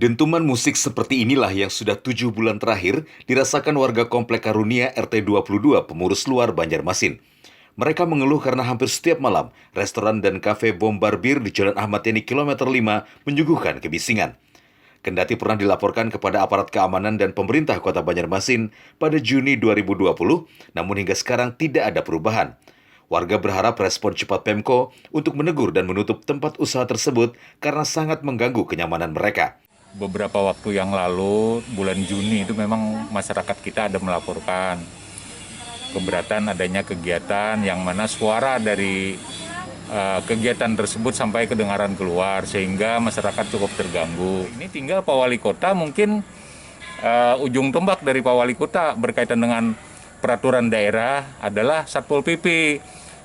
Dentuman musik seperti inilah yang sudah 7 bulan terakhir dirasakan warga Komplek Karunia RT 22 Pemurus Luar Banjarmasin. Mereka mengeluh karena hampir setiap malam, restoran dan kafe Bombar Bir di Jalan Ahmad Yani Kilometer 5 menyuguhkan kebisingan. Kendati pernah dilaporkan kepada aparat keamanan dan pemerintah Kota Banjarmasin pada Juni 2020, namun hingga sekarang tidak ada perubahan. Warga berharap respon cepat Pemko untuk menegur dan menutup tempat usaha tersebut karena sangat mengganggu kenyamanan mereka. Beberapa waktu yang lalu, bulan Juni itu memang masyarakat kita ada melaporkan keberatan adanya kegiatan yang mana suara dari kegiatan tersebut sampai kedengaran keluar sehingga masyarakat cukup terganggu. Ini tinggal Pak Wali Kota mungkin ujung tombak dari Pak Wali Kota berkaitan dengan peraturan daerah adalah Satpol PP.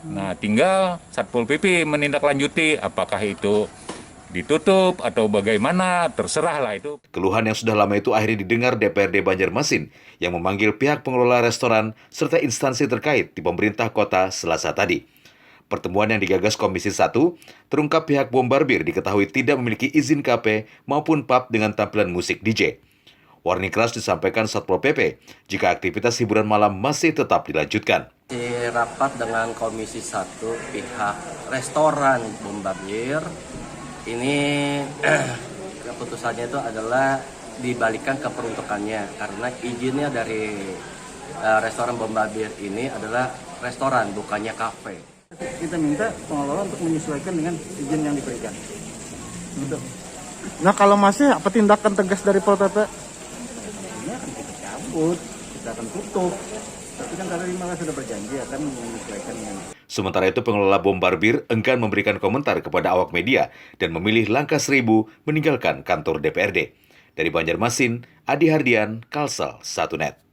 Nah, tinggal Satpol PP menindaklanjuti apakah itu ditutup atau bagaimana, terserahlah itu. Keluhan yang sudah lama itu akhirnya didengar DPRD Banjarmasin yang memanggil pihak pengelola restoran serta instansi terkait di pemerintah kota Selasa tadi. Pertemuan yang digagas Komisi 1, terungkap pihak Bombar Bir diketahui tidak memiliki izin KP maupun pub dengan tampilan musik DJ. Warning keras disampaikan Satpol PP jika aktivitas hiburan malam masih tetap dilanjutkan. Di rapat dengan Komisi 1 pihak restoran Bombar Bir, ini keputusannya itu adalah dibalikan ke peruntukannya karena izinnya dari restoran Bombar Bir ini adalah restoran bukannya kafe. Kita minta pengelola untuk menyesuaikan dengan izin yang diberikan. Gitu. Nah, kalau masih apa tindakan tegas dari Pol PP? Ini akan kita cabut, kita akan tutup. Tapi kan tadi malah sudah berjanji akan menyesuaikan dengan. Sementara itu pengelola Bombar Bir enggan memberikan komentar kepada awak media dan memilih langkah 1000 meninggalkan kantor DPRD. Dari Banjarmasin, Adi Hardian, Kalsel, 1net.